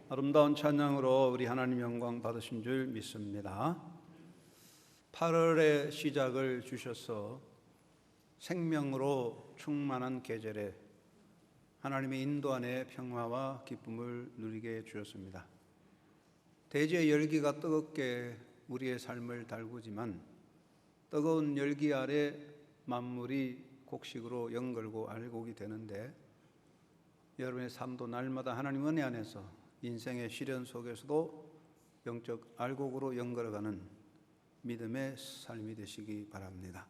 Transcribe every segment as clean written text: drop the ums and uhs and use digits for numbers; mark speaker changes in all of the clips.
Speaker 1: 아름다운 찬양으로 우리 하나님 영광 받으신 줄 믿습니다. 8월의 시작을 주셔서 생명으로 충만한 계절에 하나님의 인도 안에 평화와 기쁨을 누리게 해주셨습니다. 대지의 열기가 뜨겁게 우리의 삶을 달구지만 뜨거운 열기 아래 만물이 곡식으로 연결고 알곡이 되는데, 여러분의 삶도 날마다 하나님 은혜 안에서 인생의 시련 속에서도 영적 알곡으로 연결어가는 믿음의 삶이 되시기 바랍니다.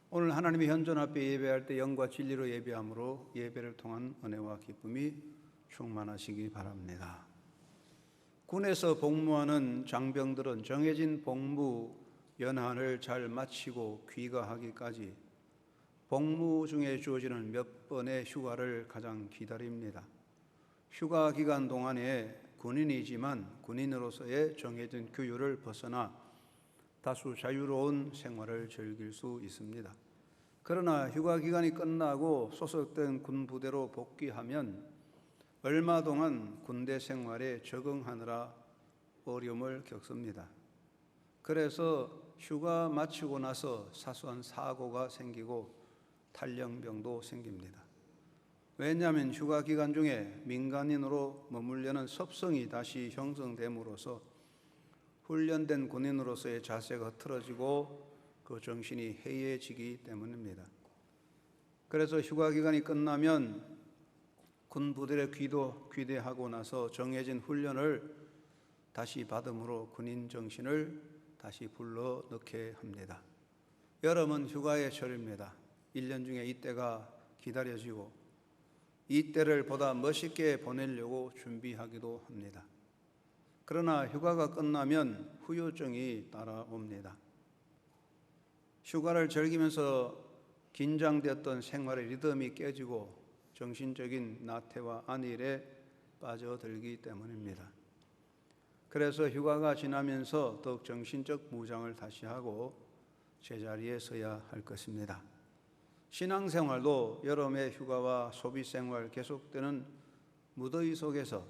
Speaker 1: 오늘 하나님의 현존 앞에 예배할 때 영과 진리로 예배함으로 예배를 통한 은혜와 기쁨이 충만하시기 바랍니다. 군에서 복무하는 장병들은 정해진 복무 연한을 잘 마치고 귀가하기까지 복무 중에 주어지는 몇 번의 휴가를 가장 기다립니다. 휴가 기간 동안에 군인이지만 군인으로서의 정해진 규율을 벗어나 다수 자유로운 생활을 즐길 수 있습니다. 그러나 휴가 기간이 끝나고 소속된 군 부대로 복귀하면 얼마 동안 군대 생활에 적응하느라 어려움을 겪습니다. 그래서 휴가 마치고 나서 사소한 사고가 생기고 탈영병도 생깁니다. 왜냐하면 휴가 기간 중에 민간인으로 머물려는 섭성이 다시 형성됨으로써 훈련된 군인으로서의 자세가 흐트러지고 그 정신이 해이해지기 때문입니다. 그래서 휴가 기간이 끝나면 군 부대에 귀대하고 나서 정해진 훈련을 다시 받음으로 군인 정신을 다시 불러넣게 합니다. 여름은 휴가의 철입니다. 1년 중에 이때가 기다려지고 이때를 보다 멋있게 보내려고 준비하기도 합니다. 그러나 휴가가 끝나면 후유증이 따라옵니다. 휴가를 즐기면서 긴장되었던 생활의 리듬이 깨지고 정신적인 나태와 안일에 빠져들기 때문입니다. 그래서 휴가가 지나면서 더욱 정신적 무장을 다시 하고 제자리에 서야 할 것입니다. 신앙생활도 여름의 휴가와 소비생활 계속되는 무더위 속에서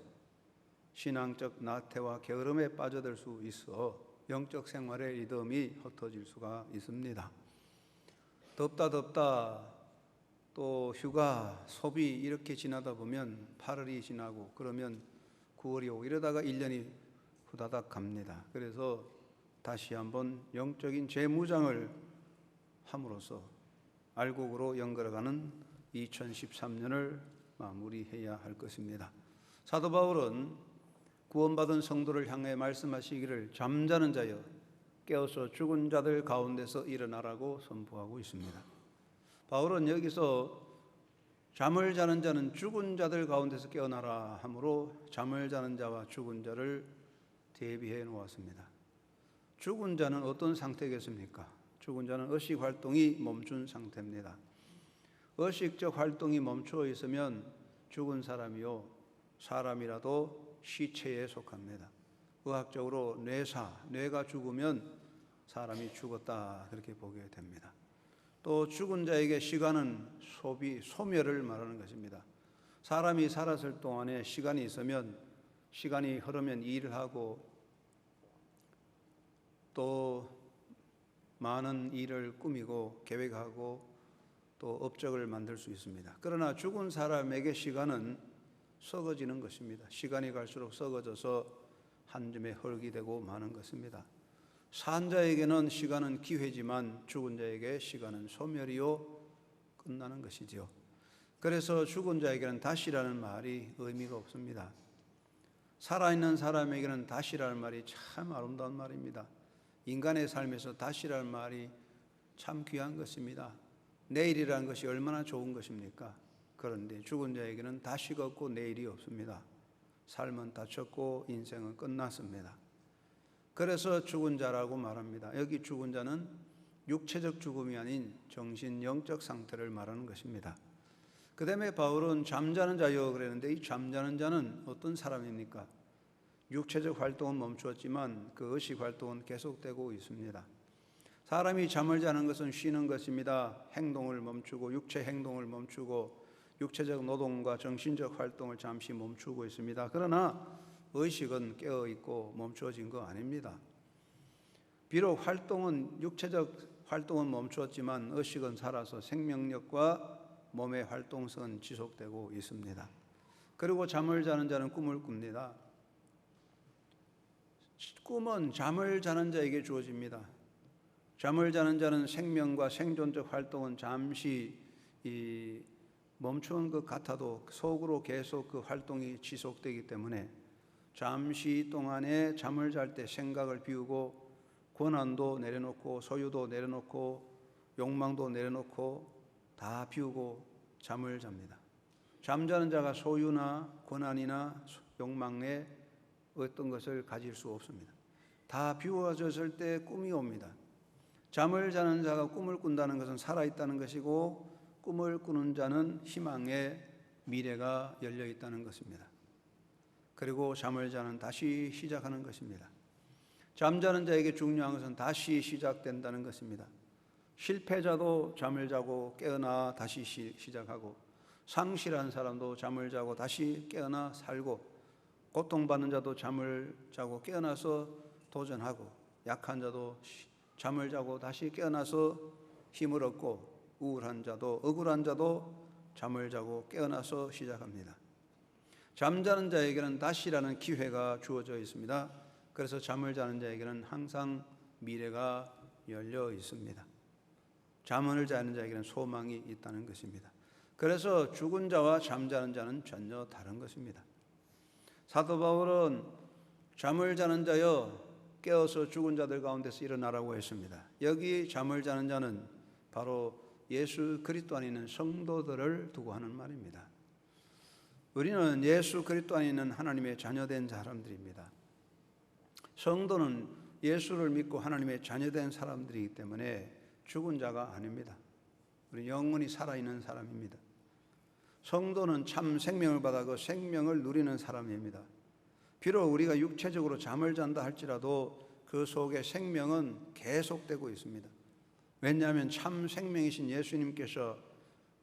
Speaker 1: 신앙적 나태와 게으름에 빠져들 수 있어 영적 생활의 리듬이 흩어질 수가 있습니다. 덥다 또 휴가, 소비 이렇게 지나다 보면 8월이 지나고 그러면 9월이 오고 이러다가 1년이 후다닥 갑니다. 그래서 다시 한번 영적인 재무장을 함으로써 알곡으로 연결해가는 2013년을 마무리해야 할 것입니다. 사도 바울은 구원받은 성도를 향해 말씀하시기를 잠자는 자여 깨어서 죽은 자들 가운데서 일어나라고 선포하고 있습니다. 바울은 여기서 잠을 자는 자는 죽은 자들 가운데서 깨어나라 하므로 잠을 자는 자와 죽은 자를 대비해 놓았습니다. 죽은 자는 어떤 상태겠습니까? 죽은 자는 의식 활동이 멈춘 상태입니다. 의식적 활동이 멈춰 있으면 죽은 사람이요 사람이라도 시체에 속합니다. 의학적으로 뇌가 죽으면 사람이 죽었다 그렇게 보게 됩니다. 또 죽은 자에게 시간은 소멸을 말하는 것입니다. 사람이 살았을 동안에 시간이 있으면 시간이 흐르면 일을 하고 또 많은 일을 꾸미고 계획하고 또 업적을 만들 수 있습니다. 그러나 죽은 사람에게 시간은 썩어지는 것입니다. 시간이 갈수록 썩어져서 한 줌의 흙이 되고 마는 것입니다. 산 자에게는 시간은 기회지만 죽은 자에게 시간은 소멸이요 끝나는 것이지요. 그래서 죽은 자에게는 다시라는 말이 의미가 없습니다. 살아있는 사람에게는 다시라는 말이 참 아름다운 말입니다. 인간의 삶에서 다시라는 말이 참 귀한 것입니다. 내일이라는 것이 얼마나 좋은 것입니까? 그런데 죽은 자에게는 다시가 없고 내일이 없습니다. 삶은 다쳤고 인생은 끝났습니다. 그래서 죽은 자라고 말합니다. 여기 죽은 자는 육체적 죽음이 아닌 정신 영적 상태를 말하는 것입니다. 그 다음에 바울은 잠자는 자여 그랬는데 이 잠자는 자는 어떤 사람입니까? 육체적 활동은 멈추었지만 그 의식 활동은 계속되고 있습니다. 사람이 잠을 자는 것은 쉬는 것입니다. 행동을 멈추고 육체 행동을 멈추고 육체적 노동과 정신적 활동을 잠시 멈추고 있습니다. 그러나 의식은 깨어 있고 멈추어진 거 아닙니다. 비록 육체적 활동은 멈추었지만 의식은 살아서 생명력과 몸의 활동성은 지속되고 있습니다. 그리고 잠을 자는 자는 꿈을 꿉니다. 꿈은 잠을 자는 자에게 주어집니다. 잠을 자는 자는 생명과 생존적 활동은 잠시 멈춘 것 같아도 속으로 계속 그 활동이 지속되기 때문에 잠시 동안에 잠을 잘 때 생각을 비우고 권한도 내려놓고 소유도 내려놓고 욕망도 내려놓고 다 비우고 잠을 잡니다. 잠자는 자가 소유나 권한이나 욕망에 어떤 것을 가질 수 없습니다. 다 비워졌을 때 꿈이 옵니다. 잠을 자는 자가 꿈을 꾼다는 것은 살아있다는 것이고 꿈을 꾸는 자는 희망의 미래가 열려 있다는 것입니다. 그리고 잠을 자는 다시 시작하는 것입니다. 잠자는 자에게 중요한 것은 다시 시작된다는 것입니다. 실패자도 잠을 자고 깨어나 다시 시작하고 상실한 사람도 잠을 자고 다시 깨어나 살고 고통받는 자도 잠을 자고 깨어나서 도전하고 약한 자도 잠을 자고 다시 깨어나서 힘을 얻고 우울한 자도 억울한 자도 잠을 자고 깨어나서 시작합니다. 잠자는 자에게는 다시라는 기회가 주어져 있습니다. 그래서 잠을 자는 자에게는 항상 미래가 열려 있습니다. 잠을 자는 자에게는 소망이 있다는 것입니다. 그래서 죽은 자와 잠자는 자는 전혀 다른 것입니다. 사도 바울은 잠을 자는 자여 깨어서 죽은 자들 가운데서 일어나라고 했습니다. 여기 잠을 자는 자는 바로 예수 그리스도 안에 있는 성도들을 두고 하는 말입니다. 우리는 예수 그리스도 안에 있는 하나님의 자녀된 사람들입니다. 성도는 예수를 믿고 하나님의 자녀된 사람들이기 때문에 죽은 자가 아닙니다. 우리 영원히 살아있는 사람입니다. 성도는 참 생명을 받아 그 생명을 누리는 사람입니다. 비록 우리가 육체적으로 잠을 잔다 할지라도 그 속에 생명은 계속되고 있습니다. 왜냐하면 참 생명이신 예수님께서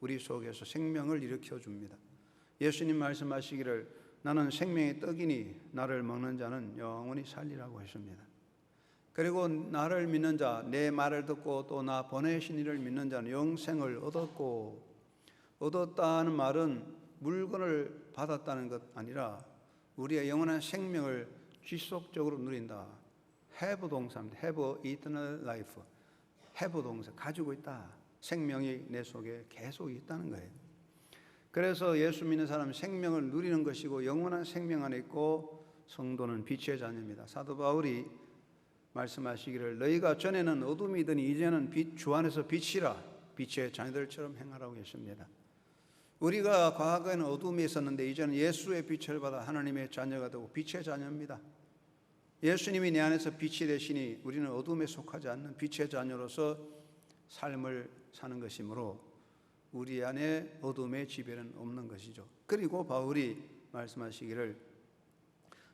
Speaker 1: 우리 속에서 생명을 일으켜 줍니다. 예수님 말씀하시기를 나는 생명의 떡이니 나를 먹는 자는 영원히 살리라고 했습니다. 그리고 나를 믿는 자, 내 말을 듣고 또 나 보내신 이를 믿는 자는 영생을 얻었고, 얻었다는 말은 물건을 받았다는 것 아니라 우리의 영원한 생명을 지속적으로 누린다. have 동사입니다. have eternal life. have 동사, 가지고 있다. 생명이 내 속에 계속 있다는 거예요. 그래서 예수 믿는 사람은 생명을 누리는 것이고 영원한 생명 안에 있고 성도는 빛의 자녀입니다. 사도 바울이 말씀하시기를 너희가 전에는 어둠이더니 이제는 주 안에서 빛이라 빛의 자녀들처럼 행하라고 했습니다. 우리가 과거에는 어둠에 있었는데 이제는 예수의 빛을 받아 하나님의 자녀가 되고 빛의 자녀입니다. 예수님이 내 안에서 빛이 되시니 우리는 어둠에 속하지 않는 빛의 자녀로서 삶을 사는 것이므로 우리 안에 어둠의 지배는 없는 것이죠. 그리고 바울이 말씀하시기를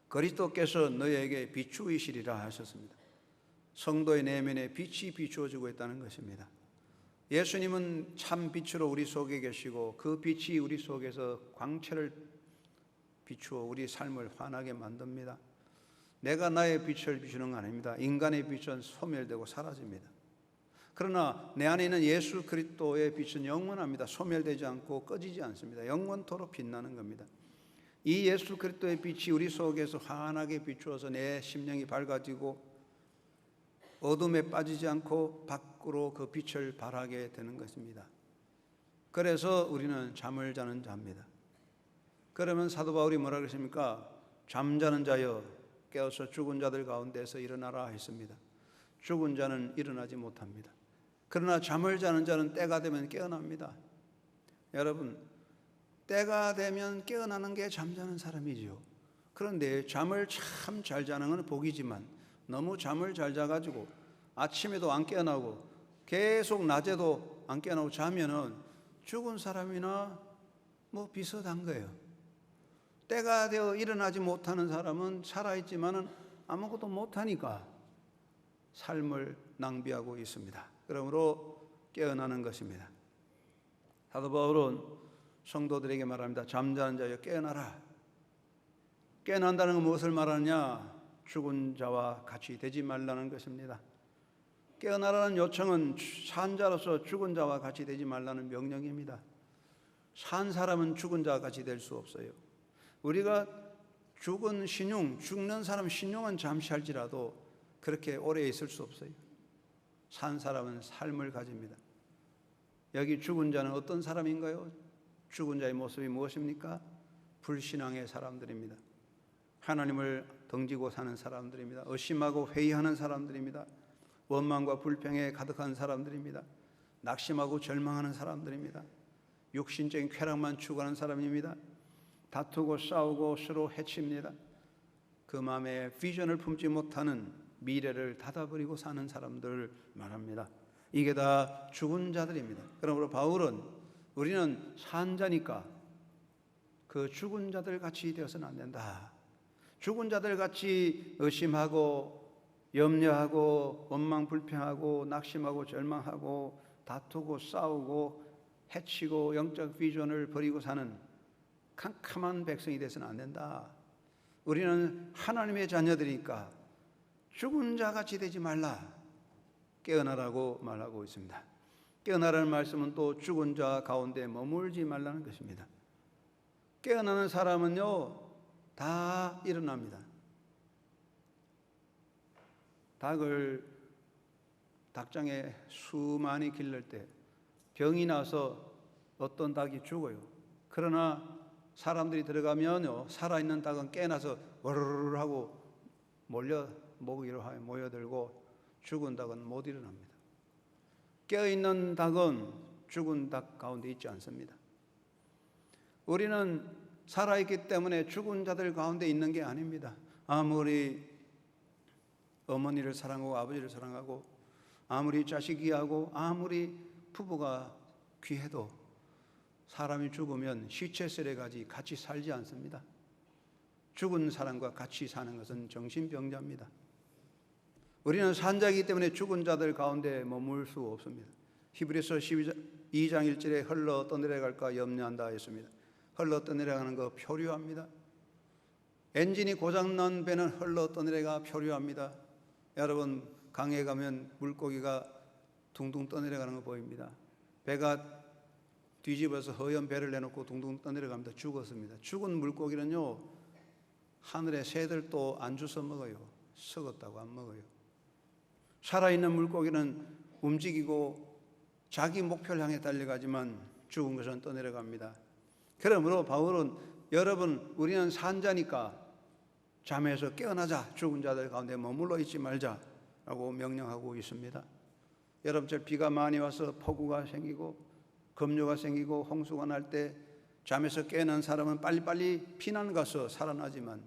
Speaker 1: 그리스도께서 너희에게 비추이시리라 하셨습니다. 성도의 내면에 빛이 비추어지고 있다는 것입니다. 예수님은 참 빛으로 우리 속에 계시고 그 빛이 우리 속에서 광채를 비추어 우리 삶을 환하게 만듭니다. 내가 나의 빛을 비추는 건 아닙니다. 인간의 빛은 소멸되고 사라집니다. 그러나 내 안에 있는 예수 그리스도의 빛은 영원합니다. 소멸되지 않고 꺼지지 않습니다. 영원토록 빛나는 겁니다. 이 예수 그리스도의 빛이 우리 속에서 환하게 비추어서 내 심령이 밝아지고 어둠에 빠지지 않고 밖으로 그 빛을 발하게 되는 것입니다. 그래서 우리는 잠을 자는 자입니다. 그러면 사도 바울이 뭐라 그랬습니까? 잠자는 자여 깨어서 죽은 자들 가운데서 일어나라 했습니다. 죽은 자는 일어나지 못합니다. 그러나 잠을 자는 자는 때가 되면 깨어납니다. 여러분, 때가 되면 깨어나는 게 잠자는 사람이죠. 그런데 잠을 참 잘 자는 건 복이지만 너무 잠을 잘 자가지고 아침에도 안 깨어나고 계속 낮에도 안 깨어나고 자면은 죽은 사람이나 뭐 비슷한 거예요. 때가 되어 일어나지 못하는 사람은 살아있지만은 아무것도 못하니까 삶을 낭비하고 있습니다. 그러므로 깨어나는 것입니다. 사도 바울은 성도들에게 말합니다. 잠자는 자여 깨어나라. 깨어난다는 건 무엇을 말하느냐? 죽은 자와 같이 되지 말라는 것입니다. 깨어나라는 요청은 산 자로서 죽은 자와 같이 되지 말라는 명령입니다. 산 사람은 죽은 자와 같이 될 수 없어요. 우리가 죽은 신용, 죽는 사람 신용은 잠시 할지라도 그렇게 오래 있을 수 없어요. 산 사람은 삶을 가집니다. 여기 죽은 자는 어떤 사람인가요? 죽은 자의 모습이 무엇입니까? 불신앙의 사람들입니다. 하나님을 덩지고 사는 사람들입니다. 의심하고 회의하는 사람들입니다. 원망과 불평에 가득한 사람들입니다. 낙심하고 절망하는 사람들입니다. 육신적인 쾌락만 추구하는 사람입니다. 다투고 싸우고 서로 해칩니다. 그 마음에 비전을 품지 못하는 미래를 닫아버리고 사는 사람들을 말합니다. 이게 다 죽은 자들입니다. 그러므로 바울은 우리는 산 자니까 그 죽은 자들 같이 되어서는 안 된다. 죽은 자들 같이 의심하고 염려하고 원망 불평하고 낙심하고 절망하고 다투고 싸우고 해치고 영적 비전을 버리고 사는 캄캄한 백성이 되어서는 안 된다. 우리는 하나님의 자녀들이니까 죽은 자 같이 되지 말라. 깨어나라고 말하고 있습니다. 깨어나라는 말씀은 또 죽은 자 가운데 머물지 말라는 것입니다. 깨어나는 사람은요 다 일어납니다. 닭을 닭장에 수많이 기를 때 병이 나서 어떤 닭이 죽어요. 그러나 사람들이 들어가면요 살아있는 닭은 깨어나서 워르르 하고 모기로 모여들고 죽은 닭은 못 일어납니다. 깨어있는 닭은 죽은 닭 가운데 있지 않습니다. 우리는 살아있기 때문에 죽은 자들 가운데 있는 게 아닙니다. 아무리 어머니를 사랑하고 아버지를 사랑하고 아무리 자식이 귀하고 아무리 부부가 귀해도 사람이 죽으면 시체설에 같이 살지 않습니다. 죽은 사람과 같이 사는 것은 정신병자입니다. 우리는 산자이기 때문에 죽은 자들 가운데 머물 수 없습니다. 히브리서 2장 1절에 흘러 떠내려갈까 염려한다 했습니다. 흘러 떠내려가는 거 표류합니다. 엔진이 고장난 배는 흘러 떠내려가 표류합니다. 여러분 강에 가면 물고기가 둥둥 떠내려가는 거 보입니다. 배가 뒤집어서 허연 배를 내놓고 둥둥 떠내려갑니다. 죽었습니다. 죽은 물고기는요 하늘의 새들도 안 주워 먹어요. 썩었다고 안 먹어요. 살아있는 물고기는 움직이고 자기 목표를 향해 달려가지만 죽은 것은 떠내려갑니다. 그러므로 바울은 여러분 우리는 산자니까 잠에서 깨어나자. 죽은 자들 가운데 머물러 있지 말자라고 명령하고 있습니다. 여름철 비가 많이 와서 폭우가 생기고 급류가 생기고 홍수가 날 때 잠에서 깨어난 사람은 빨리빨리 피난 가서 살아나지만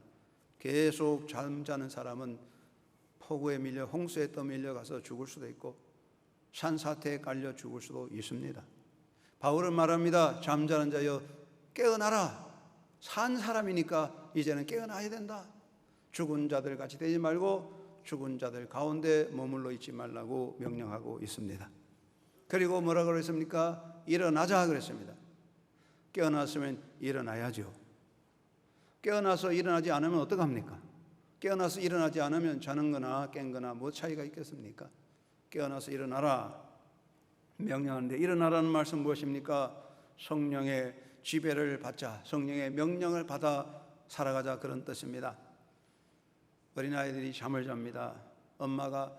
Speaker 1: 계속 잠자는 사람은 폭우에 밀려 홍수에 떠밀려 가서 죽을 수도 있고 산사태에 깔려 죽을 수도 있습니다. 바울은 말합니다. 잠자는 자여 깨어나라. 산 사람이니까 이제는 깨어나야 된다. 죽은 자들 같이 되지 말고 죽은 자들 가운데 머물러 있지 말라고 명령하고 있습니다. 그리고 뭐라고 그랬습니까? 일어나자 그랬습니다. 깨어났으면 일어나야죠. 깨어나서 일어나지 않으면 어떡합니까? 깨어나서 일어나지 않으면 자는 거나 깬 거나 뭐 차이가 있겠습니까? 깨어나서 일어나라 명령하는데 일어나라는 말씀 무엇입니까? 성령의 지배를 받자, 성령의 명령을 받아 살아가자 그런 뜻입니다. 어린아이들이 잠을 잡니다. 엄마가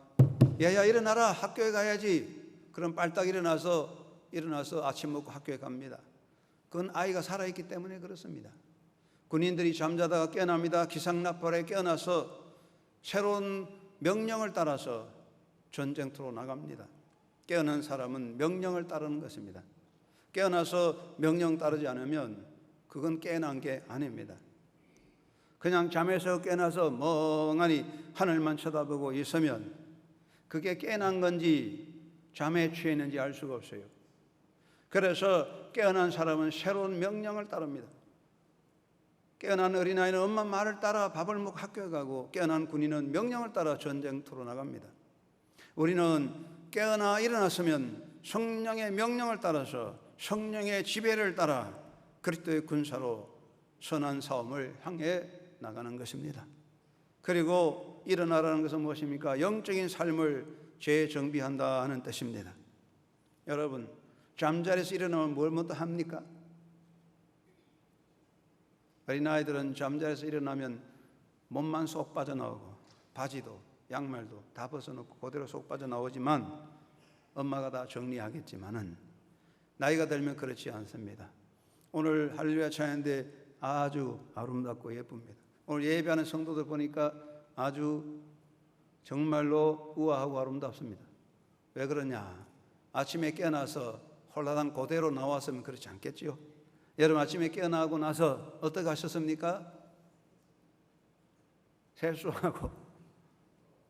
Speaker 1: 야야 일어나라 학교에 가야지. 그럼 빨딱 일어나서 아침 먹고 학교에 갑니다. 그건 아이가 살아있기 때문에 그렇습니다. 군인들이 잠자다가 깨어납니다. 기상나팔에 깨어나서 새로운 명령을 따라서 전쟁터로 나갑니다. 깨어난 사람은 명령을 따르는 것입니다. 깨어나서 명령 따르지 않으면 그건 깨어난 게 아닙니다. 그냥 잠에서 깨어나서 멍하니 하늘만 쳐다보고 있으면 그게 깨어난 건지 잠에 취했는지 알 수가 없어요. 그래서 깨어난 사람은 새로운 명령을 따릅니다. 깨어난 어린아이는 엄마 말을 따라 밥을 먹고 학교에 가고 깨어난 군인은 명령을 따라 전쟁터로 나갑니다. 우리는 깨어나 일어났으면 성령의 명령을 따라서 성령의 지배를 따라 그리스도의 군사로 선한 싸움을 향해 나가는 것입니다. 그리고 일어나라는 것은 무엇입니까? 영적인 삶을 재정비한다 하는 뜻입니다. 여러분, 잠자리에서 일어나면 뭘 먼저 합니까? 어린아이들은 잠자리에서 일어나면 몸만 쏙 빠져나오고 바지도 양말도 다 벗어놓고 그대로 쏙 빠져나오지만 엄마가 다 정리하겠지만은 나이가 들면 그렇지 않습니다. 오늘 할렐루야 찬양인데 아주 아름답고 예쁩니다. 오늘 예배하는 성도들 보니까 아주 정말로 우아하고 아름답습니다. 왜 그러냐? 아침에 깨어나서 홀라당 그대로 나왔으면 그렇지 않겠지요? 여러분 아침에 깨어나고 나서 어떻게 하셨습니까? 세수하고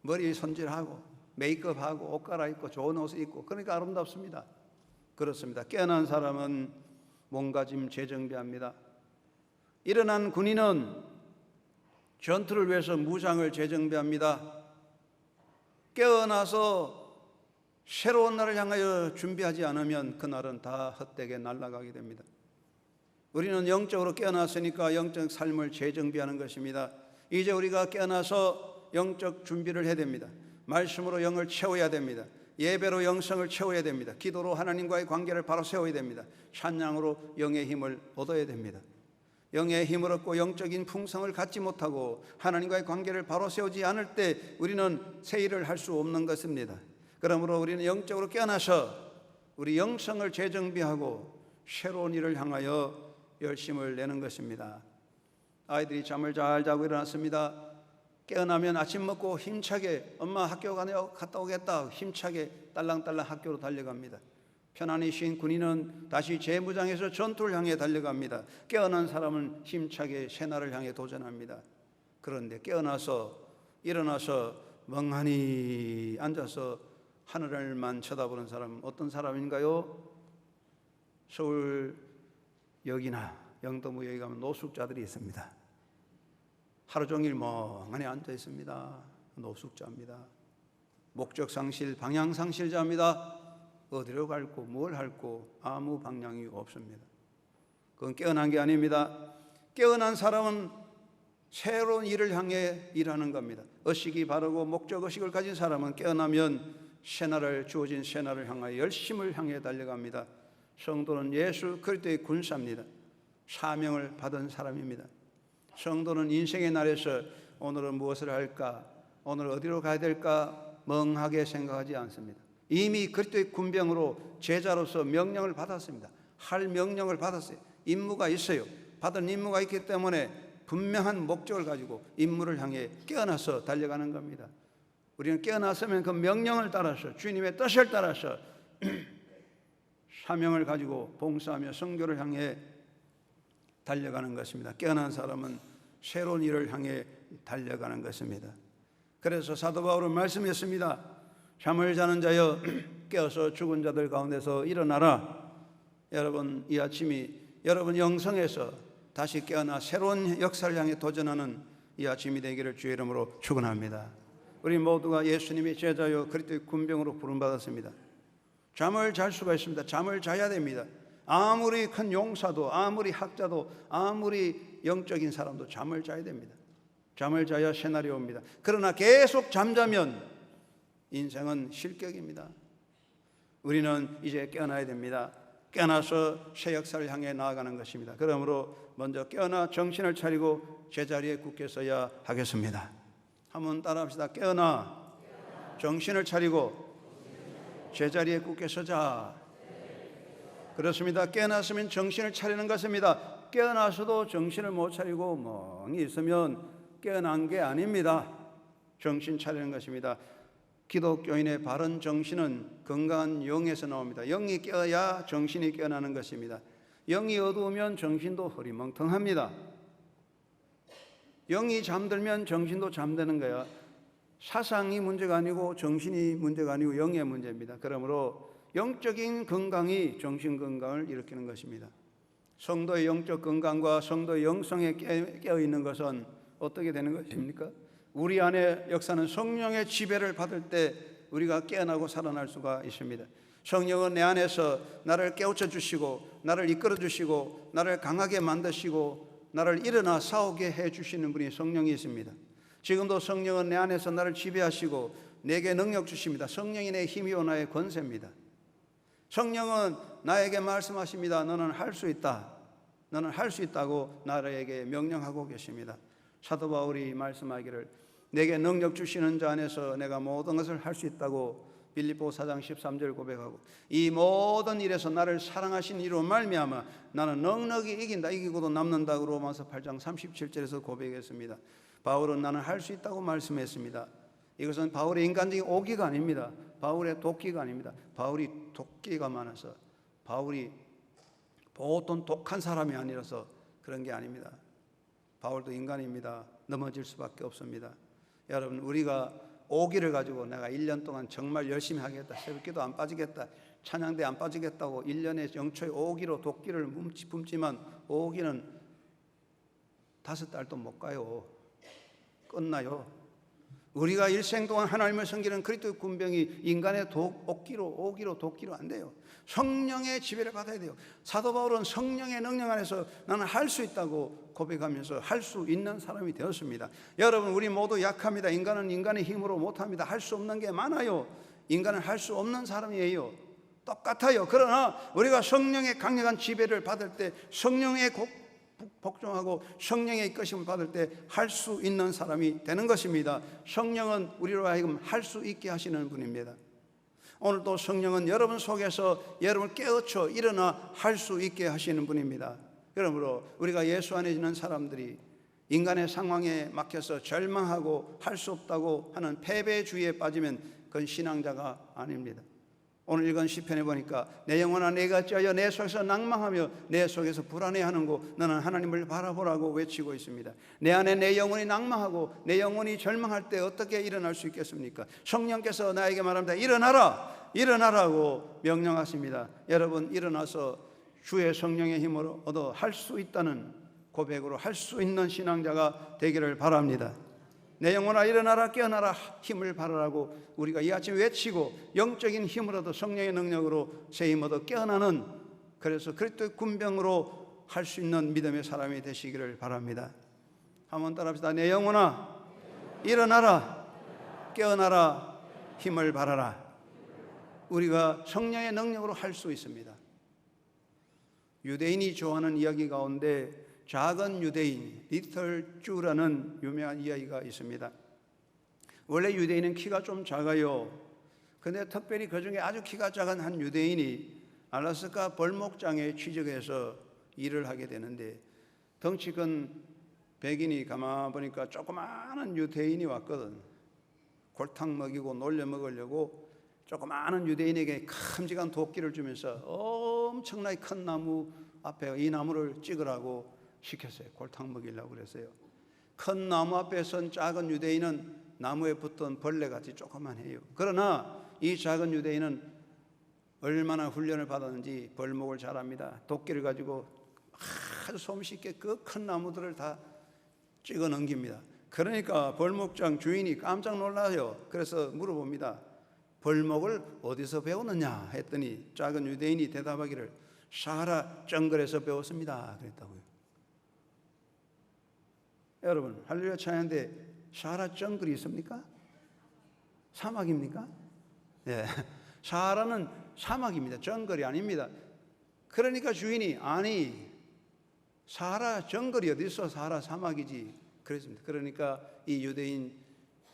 Speaker 1: 머리 손질하고 메이크업하고 옷 갈아입고 좋은 옷을 입고 그러니까 아름답습니다. 그렇습니다. 깨어난 사람은 몸가짐 재정비합니다. 일어난 군인은 전투를 위해서 무장을 재정비합니다. 깨어나서 새로운 날을 향하여 준비하지 않으면 그날은 다 헛되게 날아가게 됩니다. 우리는 영적으로 깨어났으니까 영적 삶을 재정비하는 것입니다. 이제 우리가 깨어나서 영적 준비를 해야 됩니다. 말씀으로 영을 채워야 됩니다. 예배로 영성을 채워야 됩니다. 기도로 하나님과의 관계를 바로 세워야 됩니다. 찬양으로 영의 힘을 얻어야 됩니다. 영의 힘을 얻고 영적인 풍성을 갖지 못하고 하나님과의 관계를 바로 세우지 않을 때 우리는 새 일을 할 수 없는 것입니다. 그러므로 우리는 영적으로 깨어나서 우리 영성을 재정비하고 새로운 일을 향하여 열심을 내는 것입니다. 아이들이 잠을 잘 자고 일어났습니다. 깨어나면 아침 먹고 힘차게 엄마 학교 갔다 오겠다 힘차게 딸랑딸랑 학교로 달려갑니다. 편안히 쉰 군인은 다시 재무장해서 전투를 향해 달려갑니다. 깨어난 사람은 힘차게 새날을 향해 도전합니다. 그런데 일어나서 멍하니 앉아서 하늘을만 쳐다보는 사람은 어떤 사람인가요? 서울역이나 영도무역에 가면 노숙자들이 있습니다. 하루 종일 멍하니 앉아 있습니다. 노숙자입니다. 목적 상실, 방향 상실자입니다. 어디로 갈고 뭘 할고 아무 방향이 없습니다. 그건 깨어난 게 아닙니다. 깨어난 사람은 새로운 일을 향해 일하는 겁니다. 의식이 바르고 목적의식을 가진 사람은 깨어나면 주어진 새날을 향하여 열심을 향해 달려갑니다. 성도는 예수 그리스도의 군사입니다. 사명을 받은 사람입니다. 성도는 인생의 날에서 오늘은 무엇을 할까? 오늘 어디로 가야 될까? 멍하게 생각하지 않습니다. 이미 그리스도의 군병으로 제자로서 명령을 받았습니다. 할 명령을 받았어요. 임무가 있어요. 받은 임무가 있기 때문에 분명한 목적을 가지고 임무를 향해 깨어나서 달려가는 겁니다. 우리는 깨어났으면 그 명령을 따라서 주님의 뜻을 따라서 사명을 가지고 봉사하며 선교를 향해 달려가는 것입니다. 깨어난 사람은 새로운 일을 향해 달려가는 것입니다. 그래서 사도 바울은 말씀했습니다. 잠을 자는 자여 깨어서 죽은 자들 가운데서 일어나라. 여러분 이 아침이 여러분 영성에서 다시 깨어나 새로운 역사를 향해 도전하는 이 아침이 되기를 주의 이름으로 축원합니다. 우리 모두가 예수님의 제자여 그리스도의 군병으로 부름받았습니다. 잠을 잘 수가 있습니다. 잠을 자야 됩니다. 아무리 큰 용사도 아무리 학자도 아무리 영적인 사람도 잠을 자야 됩니다. 잠을 자야 새날이 옵니다. 그러나 계속 잠자면 인생은 실격입니다. 우리는 이제 깨어나야 됩니다. 깨어나서 새 역사를 향해 나아가는 것입니다. 그러므로 먼저 깨어나 정신을 차리고 제자리에 굳게 서야 하겠습니다. 한번 따라합시다. 깨어나 정신을 차리고 제자리에 굳게 서자. 그렇습니다. 깨어났으면 정신을 차리는 것입니다. 깨어나서도 정신을 못 차리고 멍이 있으면 깨어난 게 아닙니다. 정신 차리는 것입니다. 기독교인의 바른 정신은 건강한 영에서 나옵니다. 영이 깨어야 정신이 깨어나는 것입니다. 영이 어두우면 정신도 흐리멍텅합니다. 영이 잠들면 정신도 잠드는 거야. 사상이 문제가 아니고 정신이 문제가 아니고 영의 문제입니다. 그러므로 영적인 건강이 정신 건강을 일으키는 것입니다. 성도의 영적 건강과 성도의 영성에 깨어있는 것은 어떻게 되는 것입니까? 우리 안에 역사는 성령의 지배를 받을 때 우리가 깨어나고 살아날 수가 있습니다. 성령은 내 안에서 나를 깨우쳐 주시고 나를 이끌어 주시고 나를 강하게 만드시고 나를 일어나 싸우게 해주시는 분이 성령이십니다. 지금도 성령은 내 안에서 나를 지배하시고 내게 능력 주십니다. 성령이 내 힘이요 나의 권세입니다. 성령은 나에게 말씀하십니다. 너는 할 수 있다. 너는 할 수 있다고 나에게 명령하고 계십니다. 사도 바울이 말씀하기를 내게 능력 주시는 자 안에서 내가 모든 것을 할 수 있다고 빌립보 4장 13절 고백하고 이 모든 일에서 나를 사랑하신 이로 말미암아 나는 넉넉히 이긴다. 이기고도 남는다고 로마서 8장 37절에서 고백했습니다. 바울은 나는 할 수 있다고 말씀했습니다. 이것은 바울의 인간적인 오기가 아닙니다. 바울의 도끼가 아닙니다. 바울이 도끼가 많아서 바울이 보통 독한 사람이 아니라서 그런 게 아닙니다. 바울도 인간입니다. 넘어질 수밖에 없습니다. 여러분, 우리가 오기를 가지고 내가 1년 동안 정말 열심히 하겠다, 새벽기도 안 빠지겠다, 찬양대 안 빠지겠다고 1년에 영초에 오기로 도끼를 뿜지만 오기는 5달도 못 가요. 끝나요. 우리가 일생 동안 하나님을 섬기는 그리스도의 군병이 인간의 오기로 도끼로 안 돼요. 성령의 지배를 받아야 돼요. 사도 바울은 성령의 능력 안에서 나는 할 수 있다고 고백하면서 할 수 있는 사람이 되었습니다. 여러분, 우리 모두 약합니다. 인간은 인간의 힘으로 못합니다. 할 수 없는 게 많아요. 인간은 할 수 없는 사람이에요. 똑같아요. 그러나 우리가 성령의 강력한 지배를 받을 때, 성령의 복종하고 성령의 이끄심을 받을 때 할 수 있는 사람이 되는 것입니다. 성령은 우리로 하여금 할 수 있게 하시는 분입니다. 오늘도 성령은 여러분 속에서 여러분을 깨우쳐 일어나 할 수 있게 하시는 분입니다. 그러므로 우리가 예수 안에 있는 사람들이 인간의 상황에 막혀서 절망하고 할 수 없다고 하는 패배주의에 빠지면 그건 신앙자가 아닙니다. 오늘 읽은 시편에 보니까 내 영혼아 내가 어찌하여 내 속에서 낭망하며 내 속에서 불안해하는고 너는 하나님을 바라보라고 외치고 있습니다. 내 안에 내 영혼이 낭망하고 내 영혼이 절망할 때 어떻게 일어날 수 있겠습니까? 성령께서 나에게 말합니다. 일어나라, 일어나라고 명령하십니다. 여러분, 일어나서 주의 성령의 힘으로 얻어 할 수 있다는 고백으로 할 수 있는 신앙자가 되기를 바랍니다. 내 영혼아 일어나라, 깨어나라, 힘을 발하라고 우리가 이 아침 외치고 영적인 힘을 얻어 성령의 능력으로 새 힘 얻어 깨어나는, 그래서 그리스도의 군병으로 할 수 있는 믿음의 사람이 되시기를 바랍니다. 한번 따라합시다. 내 영혼아 일어나라, 깨어나라, 힘을 발하라. 우리가 성령의 능력으로 할 수 있습니다. 유대인이 좋아하는 이야기 가운데 작은 유대인, 리틀 주라는 유명한 이야기가 있습니다. 원래 유대인은 키가 좀 작아요. 근데 특별히 그 중에 아주 키가 작은 한 유대인이 알라스카 벌목장에 취직해서 일을 하게 되는데, 덩치 큰 백인이 가만 보니까 조그마한 유대인이 왔거든. 골탕 먹이고 놀려 먹으려고 조그마한 유대인에게 큼직한 도끼를 주면서 엄청나게 큰 나무 앞에 이 나무를 찍으라고 시켰어요. 골탕 먹이려고 그랬어요. 큰 나무 앞에 선 작은 유대인은 나무에 붙던 벌레같이 조그만해요. 그러나 이 작은 유대인은 얼마나 훈련을 받았는지 벌목을 잘합니다. 도끼를 가지고 아주 솜씨있게 그 큰 나무들을 다 찍어 넘깁니다. 그러니까 벌목장 주인이 깜짝 놀라요. 그래서 물어봅니다. 벌목을 어디서 배웠느냐 했더니 작은 유대인이 대답하기를 사하라 정글에서 배웠습니다 그랬다고요. 여러분, 할렐루야 찬양인데 사하라 정글이 있습니까? 사막입니까? 네. 사하라는 사막입니다. 정글이 아닙니다. 그러니까 주인이 아니 사하라 정글이 어디 있어? 사하라 사막이지 그랬습니다. 그러니까 이 유대인,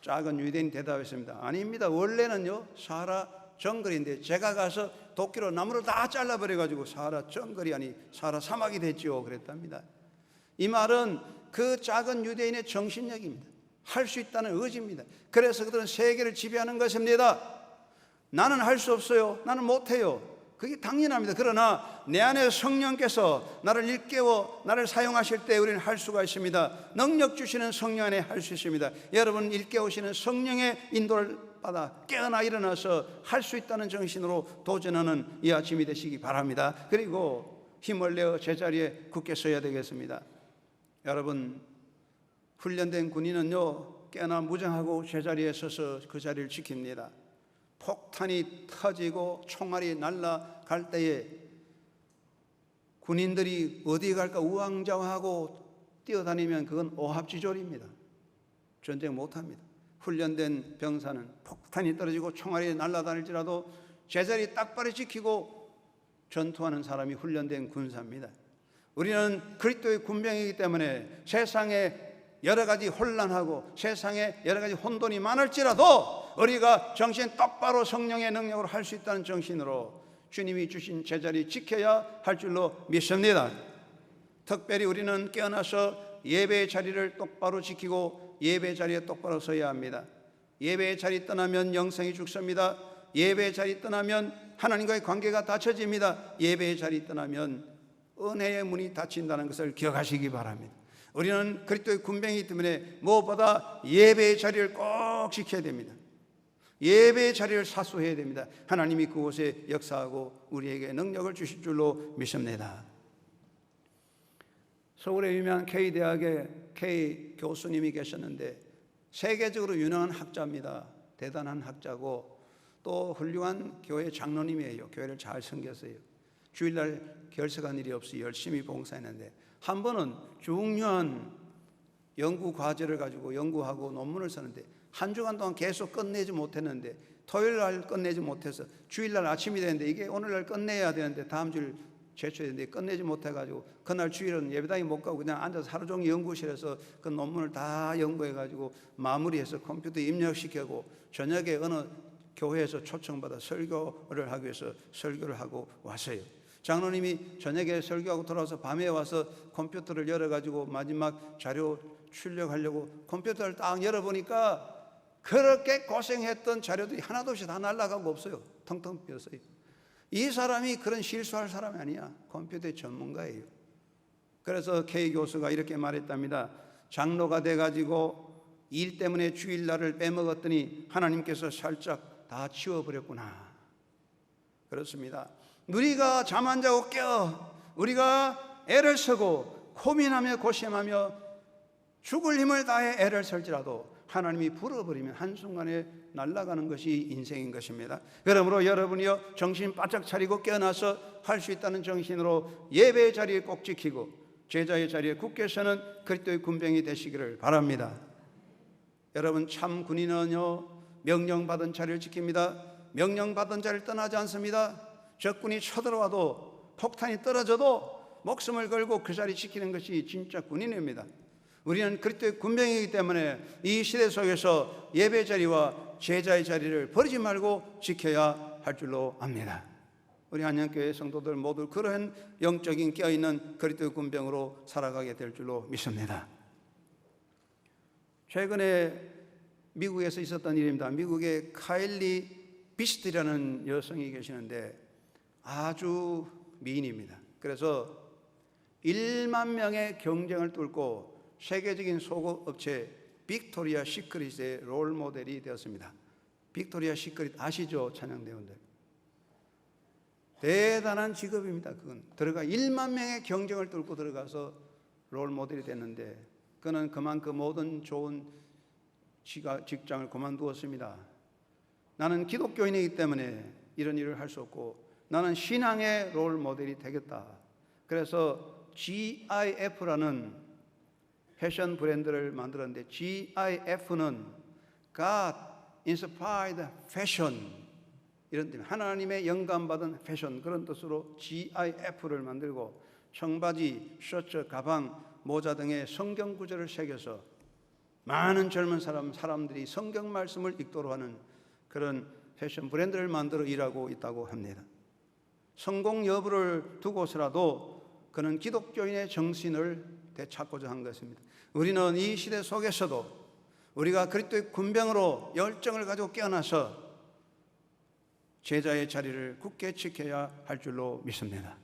Speaker 1: 작은 유대인이 대답했습니다. 아닙니다. 원래는요 사하라 정글인데 제가 가서 도끼로 나무를 다 잘라버려가지고 사하라 정글이 아니 사하라 사막이 됐죠 그랬답니다. 이 말은 그 작은 유대인의 정신력입니다. 할 수 있다는 의지입니다. 그래서 그들은 세계를 지배하는 것입니다. 나는 할 수 없어요. 나는 못해요. 그게 당연합니다. 그러나 내 안에 성령께서 나를 일깨워 나를 사용하실 때 우리는 할 수가 있습니다. 능력 주시는 성령 안에 할 수 있습니다. 여러분, 일깨우시는 성령의 인도를 받아 깨어나 일어나서 할 수 있다는 정신으로 도전하는 이 아침이 되시기 바랍니다. 그리고 힘을 내어 제자리에 굳게 서야 되겠습니다. 여러분, 훈련된 군인은요 꽤나 무장하고 제자리에 서서 그 자리를 지킵니다. 폭탄이 터지고 총알이 날아갈 때에 군인들이 어디 갈까 우왕좌왕하고 뛰어다니면 그건 오합지졸입니다. 전쟁 못합니다. 훈련된 병사는 폭탄이 떨어지고 총알이 날아다닐지라도 제자리 딱바로 지키고 전투하는 사람이 훈련된 군사입니다. 우리는 그리스도의 군병이기 때문에 세상에 여러 가지 혼란하고 세상에 여러 가지 혼돈이 많을지라도 우리가 정신 똑바로 성령의 능력으로 할 수 있다는 정신으로 주님이 주신 제자리 지켜야 할 줄로 믿습니다. 특별히 우리는 깨어나서 예배의 자리를 똑바로 지키고 예배의 자리에 똑바로 서야 합니다. 예배의 자리 떠나면 영성이 죽습니다. 예배의 자리 떠나면 하나님과의 관계가 닫혀집니다. 예배의 자리 떠나면 은혜의 문이 닫힌다는 것을 기억하시기 바랍니다. 우리는 그리스도의 군병이기 때문에 무엇보다 예배의 자리를 꼭 지켜야 됩니다. 예배의 자리를 사수해야 됩니다. 하나님이 그곳에 역사하고 우리에게 능력을 주실 줄로 믿습니다. 서울의 유명한 K대학의 K 교수님이 계셨는데 세계적으로 유명한 학자입니다. 대단한 학자고 또 훌륭한 교회 장로님이에요. 교회를 잘 섬겼어요. 주일날 결석한 일이 없이 열심히 봉사했는데 한 번은 중요한 연구 과제를 가지고 연구하고 논문을 쓰는데 한 주간 동안 계속 끝내지 못했는데 토요일날 끝내지 못해서 주일날 아침이 되는데 이게 오늘날 끝내야 되는데 다음 주일 제출해야 되는데 끝내지 못해가지고 그날 주일은 예배당에 못 가고 그냥 앉아서 하루 종일 연구실에서 그 논문을 다 연구해가지고 마무리해서 컴퓨터에 입력시키고 저녁에 어느 교회에서 초청받아 설교를 하기 위해서 설교를 하고 왔어요. 장로님이 저녁에 설교하고 돌아와서 밤에 와서 컴퓨터를 열어가지고 마지막 자료 출력하려고 컴퓨터를 딱 열어보니까 그렇게 고생했던 자료들이 하나도 없이 다 날아가고 없어요. 텅텅 비었어요. 이 사람이 그런 실수할 사람이 아니야. 컴퓨터의 전문가예요. 그래서 K 교수가 이렇게 말했답니다. 장로가 돼가지고 일 때문에 주일날을 빼먹었더니 하나님께서 살짝 다 치워버렸구나. 그렇습니다. 우리가 잠 안 자고 깨어 우리가 애를 쓰고 고민하며 고심하며 죽을 힘을 다해 애를 쓸지라도 하나님이 불어버리면 한순간에 날아가는 것이 인생인 것입니다. 그러므로 여러분이요 정신 바짝 차리고 깨어나서 할 수 있다는 정신으로 예배의 자리에 꼭 지키고 제자의 자리에 굳게 서는 그리스도의 군병이 되시기를 바랍니다. 여러분 참 군인은요 명령받은 자리를 지킵니다. 명령받은 자리를 떠나지 않습니다. 적군이 쳐들어와도 폭탄이 떨어져도 목숨을 걸고 그 자리 지키는 것이 진짜 군인입니다. 우리는 그리스도의 군병이기 때문에 이 시대 속에서 예배 자리와 제자의 자리를 버리지 말고 지켜야 할 줄로 압니다. 우리 한영교회 성도들 모두 그러한 영적인 깨어있는 그리스도의 군병으로 살아가게 될 줄로 믿습니다. 최근에 미국에서 있었던 일입니다. 미국의 카일리 비스트라는 여성이 계시는데 아주 미인입니다. 그래서 1만 명의 경쟁을 뚫고 세계적인 속옷 업체 빅토리아 시크릿의 롤 모델이 되었습니다. 빅토리아 시크릿 아시죠? 찬양대원들. 대단한 직업입니다. 그건 1만 명의 경쟁을 뚫고 들어가서 롤 모델이 됐는데 그는 그만큼 모든 좋은 직장을 그만두었습니다. 나는 기독교인이기 때문에 이런 일을 할 수 없고 나는 신앙의 롤 모델이 되겠다. 그래서 GIF라는 패션 브랜드를 만들었는데 GIF는 God Inspired Fashion 이런 뜻, 하나님의 영감받은 패션 그런 뜻으로 GIF를 만들고 청바지, 셔츠, 가방, 모자 등의 성경 구절을 새겨서 많은 젊은 사람들이 성경 말씀을 읽도록 하는 그런 패션 브랜드를 만들어 일하고 있다고 합니다. 성공 여부를 두고서라도 그는 기독교인의 정신을 되찾고자 한 것입니다. 우리는 이 시대 속에서도 우리가 그리스도의 군병으로 열정을 가지고 깨어나서 제자의 자리를 굳게 지켜야 할 줄로 믿습니다.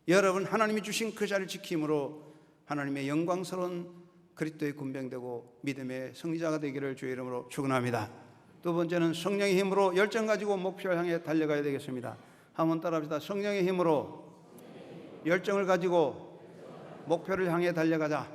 Speaker 1: 여러분 하나님이 주신 그 자리를 지킴으로 하나님의 영광스러운 그리스도의 군병되고 믿음의 승리자가 되기를 주의 이름으로 축원합니다. 두 번째는 성령의 힘으로 열정 가지고 목표를 향해 달려가야 되겠습니다. 한번 따라합시다. 성령의 힘으로 열정을 가지고 목표를 향해 달려가자.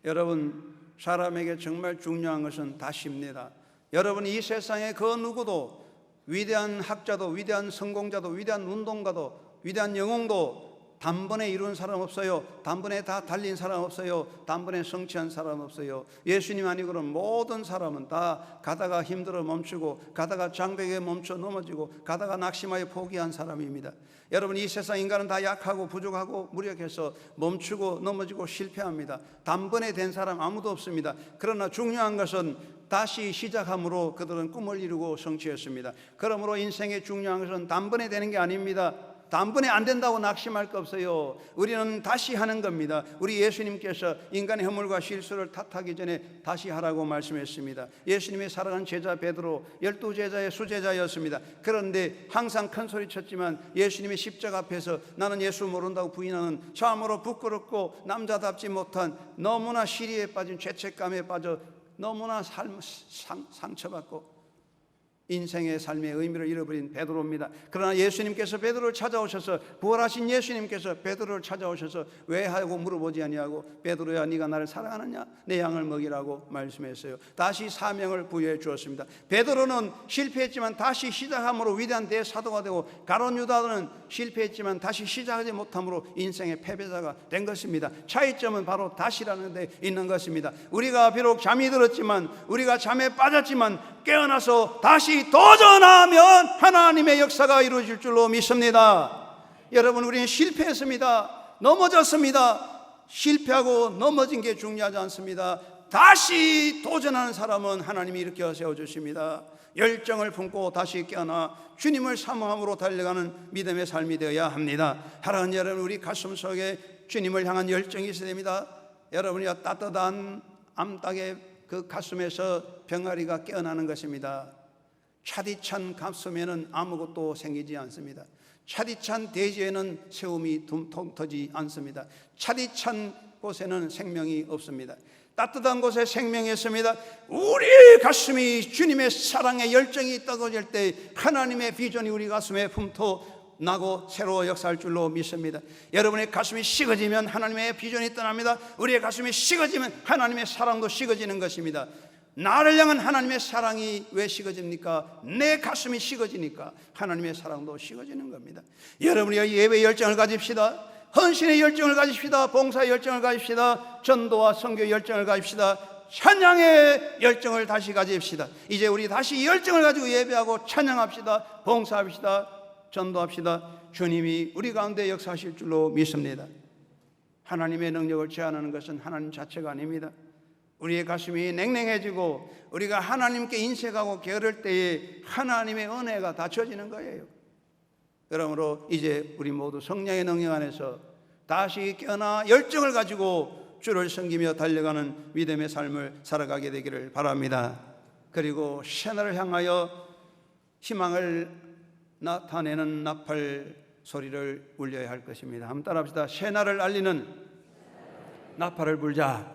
Speaker 1: 여러분 사람에게 정말 중요한 것은 다시입니다. 여러분 이 세상에 그 누구도 위대한 학자도 위대한 성공자도 위대한 운동가도 위대한 영웅도 단번에 이룬 사람 없어요. 단번에 다 달린 사람 없어요. 단번에 성취한 사람 없어요. 예수님 아니고는 모든 사람은 다 가다가 힘들어 멈추고, 가다가 장벽에 멈춰 넘어지고, 가다가 낙심하여 포기한 사람입니다. 여러분, 이 세상 인간은 다 약하고 부족하고 무력해서 멈추고 넘어지고 실패합니다. 단번에 된 사람 아무도 없습니다. 그러나 중요한 것은 다시 시작함으로 그들은 꿈을 이루고 성취했습니다. 그러므로 인생의 중요한 것은 단번에 되는 게 아닙니다. 단번에 안 된다고 낙심할 거 없어요. 우리는 다시 하는 겁니다. 우리 예수님께서 인간의 허물과 실수를 탓하기 전에 다시 하라고 말씀했습니다. 예수님의 사랑하는 제자 베드로 12제자의 수제자였습니다. 그런데 항상 큰 소리 쳤지만 예수님의 십자가 앞에서 나는 예수 모른다고 부인하는 참으로 부끄럽고 남자답지 못한, 너무나 시리에 빠진 죄책감에 빠져 너무나 상처받고 인생의 삶의 의미를 잃어버린 베드로입니다. 그러나 예수님께서 베드로를 찾아오셔서, 부활하신 예수님께서 베드로를 찾아오셔서 왜 하고 물어보지 아니하고, 베드로야 네가 나를 사랑하느냐? 내 양을 먹이라고 말씀했어요. 다시 사명을 부여해 주었습니다. 베드로는 실패했지만 다시 시작함으로 위대한 대사도가 되고, 가룟 유다는 실패했지만 다시 시작하지 못함으로 인생의 패배자가 된 것입니다. 차이점은 바로 다시라는 데 있는 것입니다. 우리가 비록 잠이 들었지만, 우리가 잠에 빠졌지만 깨어나서 다시 도전하면 하나님의 역사가 이루어질 줄로 믿습니다. 여러분, 우리는 실패했습니다. 넘어졌습니다. 실패하고 넘어진 게 중요하지 않습니다. 다시 도전하는 사람은 하나님이 일으켜 세워주십니다. 열정을 품고 다시 깨어나 주님을 사모함으로 달려가는 믿음의 삶이 되어야 합니다. 사랑하는 여러분, 우리 가슴 속에 주님을 향한 열정이 있어야 됩니다. 여러분이 따뜻한 암탉의 그 가슴에서 병아리가 깨어나는 것입니다. 차디찬 가슴에는 아무것도 생기지 않습니다. 차디찬 대지에는 세움이 터지지 않습니다. 차디찬 곳에는 생명이 없습니다. 따뜻한 곳에 생명이 있습니다. 우리 가슴이 주님의 사랑의 열정이 있다고 할 때 하나님의 비전이 우리 가슴에 품터 나고 새로 역사할 줄로 믿습니다. 여러분의 가슴이 식어지면 하나님의 비전이 떠납니다. 우리의 가슴이 식어지면 하나님의 사랑도 식어지는 것입니다. 나를 향한 하나님의 사랑이 왜 식어집니까? 내 가슴이 식어지니까 하나님의 사랑도 식어지는 겁니다. 여러분이 예배 열정을 가집시다. 헌신의 열정을 가집시다. 봉사의 열정을 가집시다. 전도와 선교 열정을 가집시다. 찬양의 열정을 다시 가집시다. 이제 우리 다시 열정을 가지고 예배하고 찬양합시다. 봉사합시다. 전도합시다. 주님이 우리 가운데 역사하실 줄로 믿습니다. 하나님의 능력을 제한하는 것은 하나님 자체가 아닙니다. 우리의 가슴이 냉랭해지고 우리가 하나님께 인색하고 게으를 때에 하나님의 은혜가 닫혀지는 거예요. 그러므로 이제 우리 모두 성령의 능력 안에서 다시 깨어나 열정을 가지고 주를 섬기며 달려가는 믿음의 삶을 살아가게 되기를 바랍니다. 그리고 새날을 향하여 희망을 나타내는 나팔 소리를 울려야 할 것입니다. 한번 따라합시다. 새날을 알리는 나팔을 불자.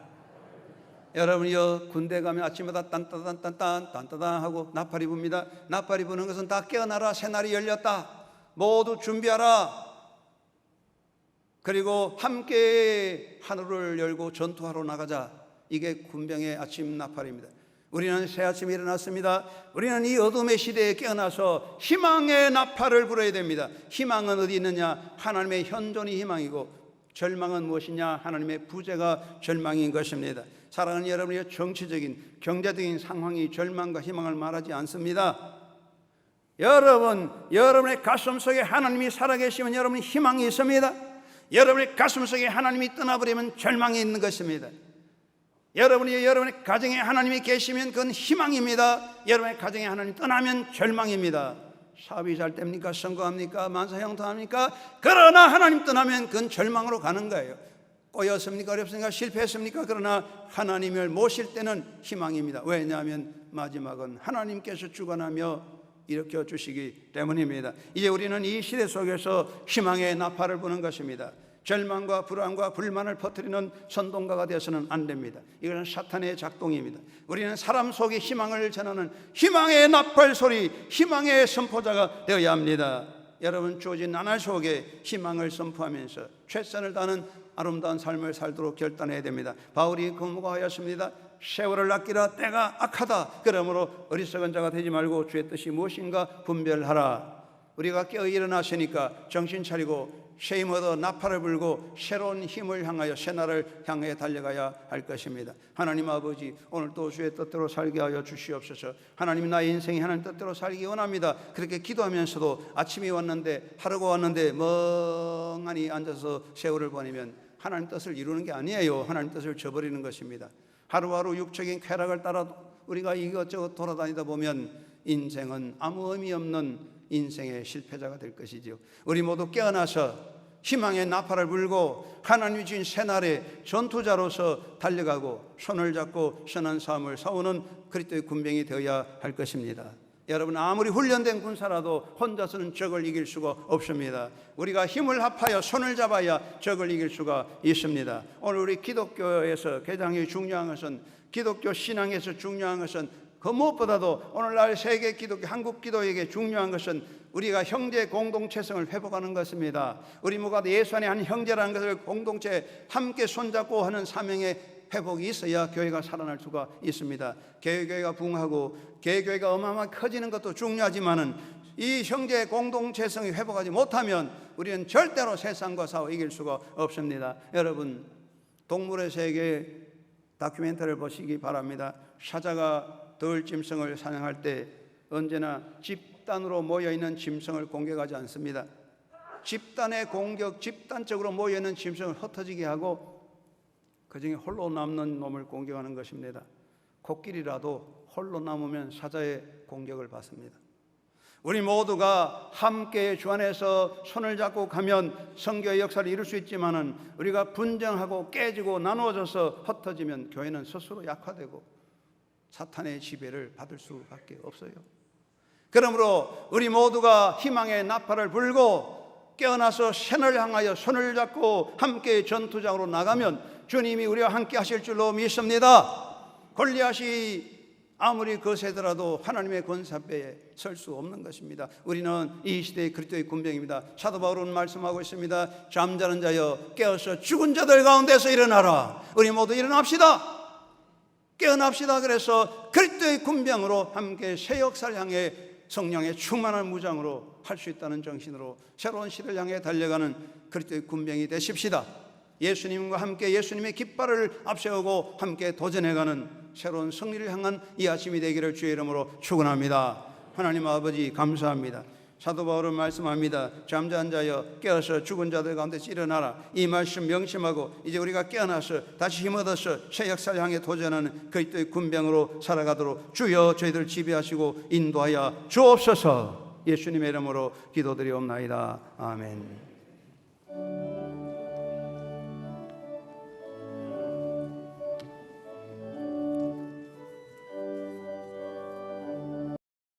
Speaker 1: 여러분이요, 군대 가면 아침마다 딴따단 하고 나팔이 붑니다. 나팔이 부는 것은 다 깨어나라, 새날이 열렸다, 모두 준비하라, 그리고 함께 하늘을 열고 전투하러 나가자. 이게 군병의 아침 나팔입니다. 우리는 새 아침에 일어났습니다. 우리는 이 어둠의 시대에 깨어나서 희망의 나팔을 불어야 됩니다. 희망은 어디 있느냐? 하나님의 현존이 희망이고, 절망은 무엇이냐? 하나님의 부재가 절망인 것입니다. 사랑하는 여러분의 정치적인 경제적인 상황이 절망과 희망을 말하지 않습니다. 여러분의 가슴 속에 하나님이 살아계시면 여러분이 희망이 있습니다. 여러분의 가슴 속에 하나님이 떠나버리면 절망이 있는 것입니다. 여러분의 가정에 하나님이 계시면 그건 희망입니다. 여러분의 가정에 하나님이 떠나면 절망입니다. 사업이 잘 됩니까? 성공합니까? 만사형통합니까? 그러나 하나님 떠나면 그건 절망으로 가는 거예요. 꼬였습니까? 어렵습니까? 실패했습니까? 그러나 하나님을 모실 때는 희망입니다. 왜냐하면 마지막은 하나님께서 주관하며 일으켜 주시기 때문입니다. 이제 우리는 이 시대 속에서 희망의 나팔을 부는 것입니다. 절망과 불안과 불만을 퍼뜨리는 선동가가 되어서는 안 됩니다. 이것은 사탄의 작동입니다. 우리는 사람 속에 희망을 전하는 희망의 나팔 소리, 희망의 선포자가 되어야 합니다. 여러분, 주어진 나날 속에 희망을 선포하면서 최선을 다하는 아름다운 삶을 살도록 결단해야 됩니다. 바울이 권고하였습니다. 세월을 아끼라, 때가 악하다. 그러므로 어리석은 자가 되지 말고 주의 뜻이 무엇인가 분별하라. 우리가 깨어 일어났으니까 정신 차리고 새 힘 얻어 나팔을 불고 새로운 힘을 향하여 새날을 향해 달려가야 할 것입니다. 하나님 아버지, 오늘 또 주의 뜻대로 살게 하여 주시옵소서. 하나님, 나의 인생이 하나님 뜻대로 살기 원합니다. 그렇게 기도하면서도 아침이 왔는데, 하루가 왔는데 멍하니 앉아서 세월을 보내면 하나님 뜻을 이루는 게 아니에요. 하나님 뜻을 저버리는 것입니다. 하루하루 육적인 쾌락을 따라 우리가 이것저것 돌아다니다 보면 인생은 아무 의미 없는 인생의 실패자가 될 것이죠. 우리 모두 깨어나서 희망의 나팔을 불고 하나님이 주신 새날의 전투자로서 달려가고 손을 잡고 선한 삶을 싸우는 그리스도의 군병이 되어야 할 것입니다. 여러분, 아무리 훈련된 군사라도 혼자서는 적을 이길 수가 없습니다. 우리가 힘을 합하여 손을 잡아야 적을 이길 수가 있습니다. 오늘 우리 기독교에서 가장 중요한 것은, 기독교 신앙에서 중요한 것은, 그 무엇보다도 오늘날 세계 기독교, 한국 기도에게 중요한 것은 우리가 형제 공동체성을 회복하는 것입니다. 우리 모두가 예수 안에 한 형제라는 것을 공동체 함께 손잡고 하는 사명의 회복이 있어야 교회가 살아날 수가 있습니다. 교회가 부흥하고 교회가 어마어마하게 커지는 것도 중요하지만은 이 형제 공동체성이 회복하지 못하면 우리는 절대로 세상과 싸워 이길 수가 없습니다. 여러분, 동물의 세계 다큐멘터리를 보시기 바랍니다. 사자가 들짐승을 사냥할 때 언제나 집단으로 모여있는 짐승을 공격하지 않습니다. 집단의 공격, 집단적으로 모여있는 짐승을 흩어지게 하고 그 중에 홀로 남는 놈을 공격하는 것입니다. 코끼리라도 홀로 남으면 사자의 공격을 받습니다. 우리 모두가 함께 주 안에서 손을 잡고 가면 성교의 역사를 이룰 수 있지만은, 우리가 분쟁하고 깨지고 나누어져서 흩어지면 교회는 스스로 약화되고 사탄의 지배를 받을 수밖에 없어요. 그러므로 우리 모두가 희망의 나팔을 불고 깨어나서 새날 향하여 손을 잡고 함께 전투장으로 나가면 주님이 우리와 함께 하실 줄로 믿습니다. 골리앗이 아무리 거세더라도 하나님의 권세 앞에 설 수 없는 것입니다. 우리는 이 시대의 그리스도의 군병입니다. 사도 바울은 말씀하고 있습니다. 잠자는 자여 깨어서 죽은 자들 가운데서 일어나라. 우리 모두 일어납시다. 깨어납시다. 그래서 그리스도의 군병으로 함께 새 역사를 향해 성령의 충만한 무장으로 할 수 있다는 정신으로 새로운 시대를 향해 달려가는 그리스도의 군병이 되십시다. 예수님과 함께 예수님의 깃발을 앞세우고 함께 도전해가는 새로운 승리를 향한 이 아침이 되기를 주의 이름으로 축원합니다. 하나님 아버지, 감사합니다. 사도 바울은 말씀합니다. 잠자는 자여 깨어서 죽은 자들 가운데서 일어나라. 이 말씀 명심하고 이제 우리가 깨어나서 다시 힘 얻어서 새 역사를 향해 도전하는 그리스도의 군병으로 살아가도록 주여 저희들 지배하시고 인도하여 주옵소서. 예수님의 이름으로 기도드리옵나이다. 아멘.